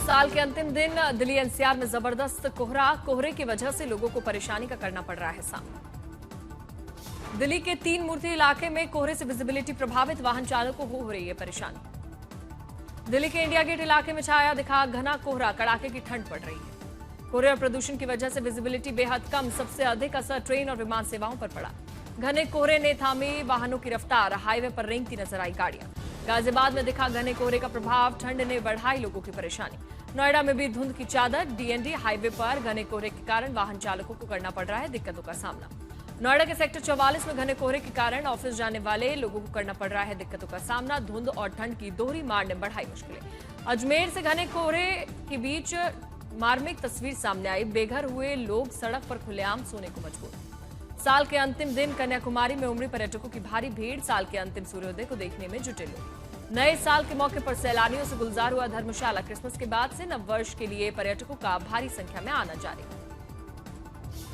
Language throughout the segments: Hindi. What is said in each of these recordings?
साल के अंतिम दिन दिल्ली एनसीआर में जबरदस्त कोहरे की वजह से लोगों को परेशानी का करना पड़ रहा है सामना। दिल्ली के 3 मूर्ति इलाके में कोहरे से विजिबिलिटी प्रभावित, वाहन चालकों को हो रही है परेशानी। दिल्ली के इंडिया गेट इलाके में छाया दिखा घना कोहरा, कड़ाके की ठंड पड़ रही है। कोहरे और प्रदूषण की वजह से विजिबिलिटी बेहद कम, सबसे अधिक असर ट्रेन और विमान सेवाओं पर पड़ा। घने कोहरे ने थामी वाहनों की रफ्तार, हाईवे पर रेंगती नजर आई गाड़ियां। गाजियाबाद में दिखा घने कोहरे का प्रभाव, ठंड ने बढ़ाई लोगों की परेशानी। नोएडा में भी धुंध की चादर, डीएनडी हाईवे पर घने कोहरे के कारण वाहन चालकों को करना पड़ रहा है दिक्कतों का सामना। नोएडा के सेक्टर 44 में घने कोहरे के कारण ऑफिस जाने वाले लोगों को करना पड़ रहा है दिक्कतों का सामना। धुंध और ठंड की दोहरी मार ने बढ़ाई मुश्किलें। अजमेर से घने कोहरे के बीच मार्मिक तस्वीर सामने आई, बेघर हुए लोग सड़क पर खुलेआम सोने को मजबूर। साल के अंतिम दिन कन्याकुमारी में उमड़ी पर्यटकों की भारी भीड़, साल के अंतिम सूर्योदय को देखने में जुटे लोग। नए साल के मौके पर सैलानियों से गुलजार हुआ धर्मशाला। क्रिसमस के बाद से नववर्ष के लिए पर्यटकों का भारी संख्या में आना जारी।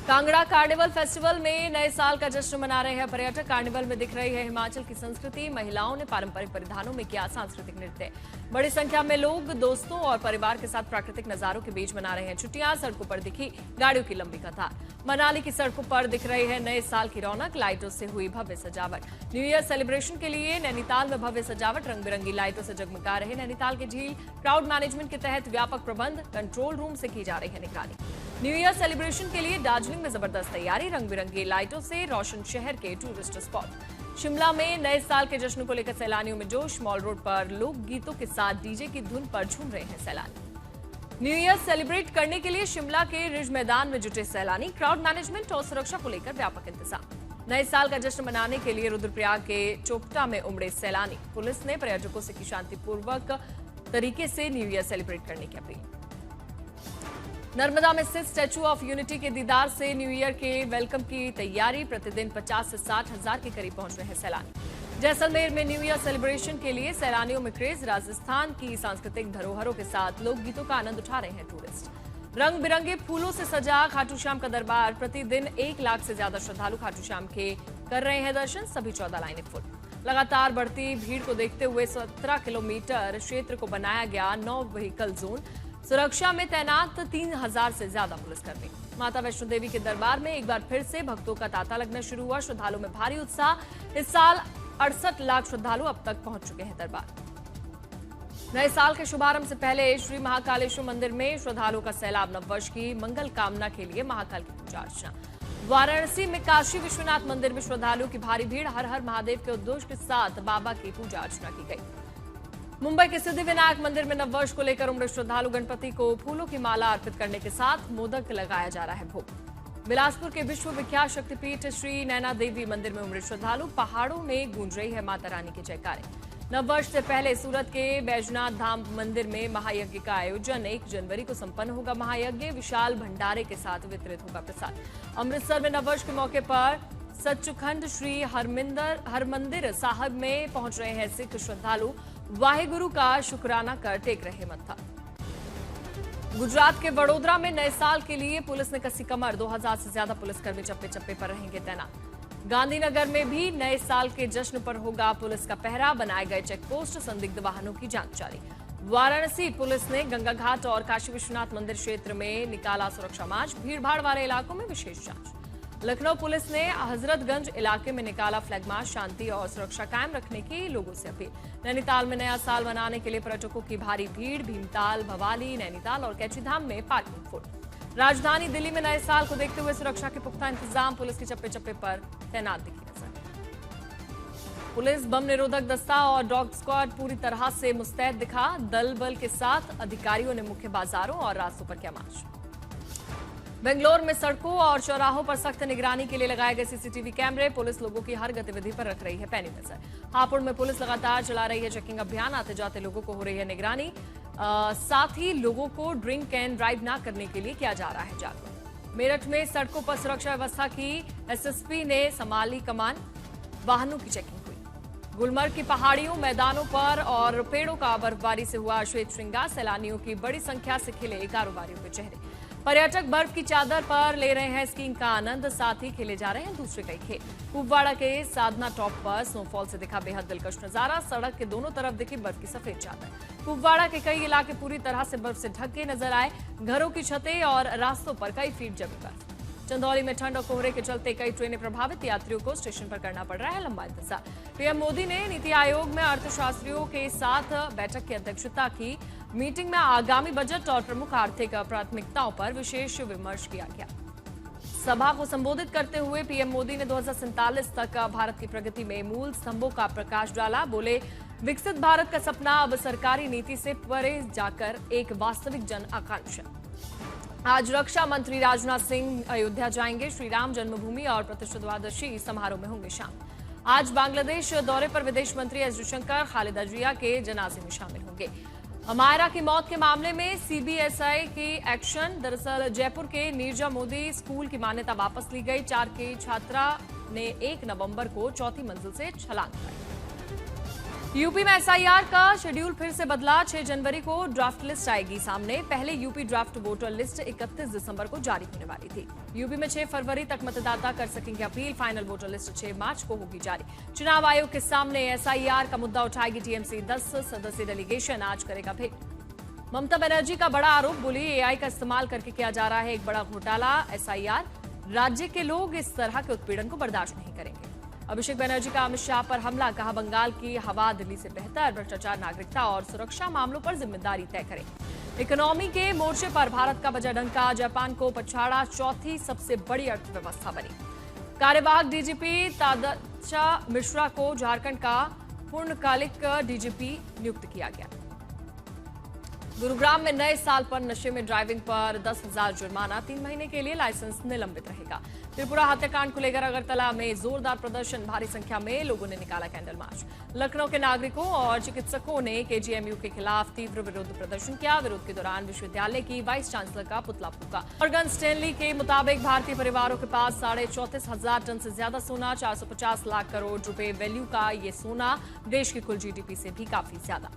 कांगड़ा कार्निवल फेस्टिवल में नए साल का जश्न मना रहे हैं पर्यटक। कार्निवल में दिख रही है हिमाचल की संस्कृति, महिलाओं ने पारंपरिक परिधानों में किया सांस्कृतिक नृत्य। बड़ी संख्या में लोग दोस्तों और परिवार के साथ प्राकृतिक नजारों के बीच मना रहे हैं छुट्टियां। सड़कों पर दिखी गाड़ियों की लंबी कतार। मनाली की सड़कों पर दिख रही है नए साल की रौनक, लाइटों से हुई भव्य सजावट। न्यू ईयर सेलिब्रेशन के लिए नैनीताल में भव्य सजावट, रंग बिरंगी लाइटों से जगमगा रहे नैनीताल की झील। क्राउड मैनेजमेंट के तहत व्यापक प्रबंध, कंट्रोल रूम से की जा रही है निगरानी। न्यू ईयर सेलिब्रेशन के लिए दार्जिलिंग में जबरदस्त तैयारी, रंग बिरंगी लाइटों से रोशन शहर के टूरिस्ट स्पॉट। शिमला में नए साल के जश्न को लेकर सैलानियों में जोश, मॉल रोड पर लोक गीतों के साथ डीजे की धुन पर झूम रहे हैं सैलानी। न्यू ईयर सेलिब्रेट करने के लिए शिमला के रिज मैदान में जुटे सैलानी। क्राउड मैनेजमेंट और सुरक्षा को लेकर व्यापक इंतजाम। नए साल का जश्न मनाने के लिए रुद्रप्रयाग के चोपटा में उमड़े सैलानी। पुलिस ने पर्यटकों से की शांतिपूर्वक तरीके से न्यू ईयर सेलिब्रेट करने की अपील। नर्मदा में स्थित स्टैच्यू ऑफ यूनिटी के दीदार से न्यू ईयर के वेलकम की तैयारी। प्रतिदिन 50 से 60 हजार के करीब पहुंच रहे हैं सैलानी। जैसलमेर में न्यू ईयर सेलिब्रेशन के लिए सैलानियों में क्रेज। राजस्थान की सांस्कृतिक धरोहरों के साथ लोकगीतों का आनंद उठा रहे हैं टूरिस्ट। रंग बिरंगे फूलों से सजा खाटू श्याम का दरबार। प्रतिदिन 1 लाख से ज्यादा श्रद्धालु खाटू श्याम के कर रहे हैं दर्शन। सभी 14 लाइनें फुल। लगातार बढ़ती भीड़ को देखते हुए 17 किलोमीटर क्षेत्र को बनाया गया 9 व्हीकल जोन। सुरक्षा में तैनात 3000 से ज्यादा पुलिसकर्मी। माता वैष्णो देवी के दरबार में एक बार फिर से भक्तों का तांता लगना शुरू हुआ। श्रद्धालुओं में भारी उत्साह। इस साल 68 लाख श्रद्धालु अब तक पहुंच चुके हैं दरबार। नए साल के शुभारंभ से पहले श्री महाकालेश्वर मंदिर में श्रद्धालुओं का सैलाब। नववर्ष की मंगल कामना के लिए महाकाल की पूजा अर्चना। वाराणसी में काशी विश्वनाथ मंदिर में श्रद्धालुओं की भारी भीड़। हर हर महादेव के उद्घोष के साथ बाबा की पूजा अर्चना की गई। मुंबई के सिद्धिविनायक मंदिर में नववर्ष को लेकर उमड़े श्रद्धालु। गणपति को फूलों की माला अर्पित करने के साथ मोदक लगाया जा रहा है भोग। बिलासपुर के विश्व विख्यात शक्तिपीठ श्री नैना देवी मंदिर में उमड़े श्रद्धालु। पहाड़ों में गूंज रही है माता रानी के जयकारे। नववर्ष से पहले सूरत के बैजनाथ धाम मंदिर में महायज्ञ का आयोजन। 1 जनवरी को संपन्न होगा महायज्ञ। विशाल भंडारे के साथ वितरित होगा प्रसाद। अमृतसर में नववर्ष के मौके पर सचखंड श्री हरमंदिर साहिब में पहुंच रहे हैं सिख श्रद्धालु। वाहेगुरु का शुक्राना कर टेक रहे मत्था। गुजरात के वडोदरा में नए साल के लिए पुलिस ने कसी कमर। 2000 से ज्यादा पुलिसकर्मी चप्पे चप्पे पर रहेंगे तैनात। गांधीनगर में भी नए साल के जश्न पर होगा पुलिस का पहरा। बनाए गए चेकपोस्ट, संदिग्ध वाहनों की जांच जारी। वाराणसी पुलिस ने गंगा घाट और काशी विश्वनाथ मंदिर क्षेत्र में निकाला सुरक्षा मार्च। भीड़भाड़ वाले इलाकों में विशेष जांच। लखनऊ पुलिस ने हजरतगंज इलाके में निकाला फ्लैग मार्च। शांति और सुरक्षा कायम रखने की लोगों से अपील। नैनीताल में नया साल मनाने के लिए पर्यटकों की भारी भीड़। भीमताल, भवाली, नैनीताल और कैचीधाम में पार्किंग फुल। राजधानी दिल्ली में नए साल को देखते हुए सुरक्षा के पुख्ता इंतजाम। पुलिस के चप्पे चप्पे पर तैनात दिखी नजर। पुलिस बम निरोधक दस्ता और डॉग स्क्वाड पूरी तरह से मुस्तैद दिखा। दल बल के साथ अधिकारियों ने मुख्य बाजारों और रास्तों पर किया मार्च। बेंगलोर में सड़कों और चौराहों पर सख्त निगरानी के लिए लगाए गए सीसीटीवी कैमरे। पुलिस लोगों की हर गतिविधि पर रख रही है पैनी नजर। हापुड़ में पुलिस लगातार चला रही है चेकिंग अभियान। आते जाते लोगों को हो रही है निगरानी। साथ ही लोगों को ड्रिंक एंड ड्राइव न करने के लिए किया जा रहा है जागरूक। मेरठ में सड़कों पर सुरक्षा व्यवस्था की एसएसपी ने संभाली कमान। वाहनों की चेकिंग हुई। गुलमर्ग की पहाड़ियों, मैदानों पर और पेड़ों का बर्फबारी से हुआ श्वेत श्रृंगार। सैलानियों की बड़ी संख्या से खिले कारोबारियों के चेहरे। पर्यटक बर्फ की चादर पर ले रहे हैं स्कीइंग का आनंद, साथ ही खेले जा रहे हैं दूसरे कई खेल। कुपवाड़ा के साधना टॉप पर स्नोफॉल से दिखा बेहद दिलकश नजारा, सड़क के दोनों तरफ दिखी बर्फ की सफेद चादर। कुपवाड़ा के कई इलाके पूरी तरह से बर्फ से ढके नजर आए, घरों की छतें और रास्तों पर कई फीट जमी बर्फ। चंदौली में ठंड और कोहरे के चलते कई ट्रेनें प्रभावित, यात्रियों को स्टेशन पर करना पड़ रहा है लंबा इंतजार। पीएम मोदी ने नीति आयोग में अर्थशास्त्रियों के साथ बैठक की अध्यक्षता की। मीटिंग में आगामी बजट और प्रमुख आर्थिक प्राथमिकताओं पर विशेष विमर्श किया गया। सभा को संबोधित करते हुए पीएम मोदी ने 2047 तक भारत की प्रगति में मूल स्तंभों का प्रकाश डाला। बोले, विकसित भारत का सपना अब सरकारी नीति से परे जाकर एक वास्तविक जन आकांक्षा। आज रक्षा मंत्री राजनाथ सिंह अयोध्या जाएंगे। श्री राम जन्मभूमि और प्रतिष्ठाद्वादशी समारोह में होंगे शामिल। आज बांग्लादेश दौरे पर विदेश मंत्री एस जयशंकर खालिदा जिया के जनाजे में शामिल होंगे। हमायरा की मौत के मामले में सीबीएसई की एक्शन। दरअसल जयपुर के नीरजा मोदी स्कूल की मान्यता वापस ली गई। 4 की छात्रा ने 1 नवंबर को चौथी मंजिल से छलांग लगाई। यूपी में एसआईआर का शेड्यूल फिर से बदला। 6 जनवरी को ड्राफ्ट लिस्ट आएगी सामने। पहले यूपी ड्राफ्ट वोटर लिस्ट 31 दिसंबर को जारी होने वाली थी। यूपी में 6 फरवरी तक मतदाता कर सकेंगे अपील। फाइनल वोटर लिस्ट 6 मार्च को होगी जारी। चुनाव आयोग के सामने एसआईआर का मुद्दा उठाएगी टीएमसी। 10 सदस्यीय डेलीगेशन आज करेगा भेंट। ममता बनर्जी का बड़ा आरोप, बोली एआई का इस्तेमाल करके किया जा रहा है एक बड़ा घोटाला। एसआईआर, राज्य के लोग इस तरह के उत्पीड़न को बर्दाश्त नहीं करेंगे। अभिषेक बनर्जी का अमित शाह पर हमला, कहा बंगाल की हवा दिल्ली से बेहतर। भ्रष्टाचार, नागरिकता और सुरक्षा मामलों पर जिम्मेदारी तय करें। इकोनॉमी के मोर्चे पर भारत का बजा डंका, जापान को पछाड़ा, चौथी सबसे बड़ी अर्थव्यवस्था बनी। कार्यवाहक डीजीपी तादचा मिश्रा को झारखंड का पूर्णकालिक डीजीपी नियुक्त किया गया। गुरुग्राम में नए साल पर नशे में ड्राइविंग पर 10,000 जुर्माना, 3 महीने के लिए लाइसेंस निलंबित रहेगा। त्रिपुरा हत्याकांड को लेकर अगरतला में जोरदार प्रदर्शन, भारी संख्या में लोगों ने निकाला कैंडल मार्च। लखनऊ के नागरिकों और चिकित्सकों ने केजीएमयू के खिलाफ तीव्र विरोध प्रदर्शन किया। विरोध के दौरान विश्वविद्यालय की वाइस चांसलर का पुतला फूका। मॉर्गन स्टैनली के मुताबिक भारतीय परिवारों के पास 34,500 टन से ज्यादा सोना, 450 लाख करोड़ रुपए वैल्यू का ये सोना देश की कुल जीडीपी से भी काफी ज्यादा।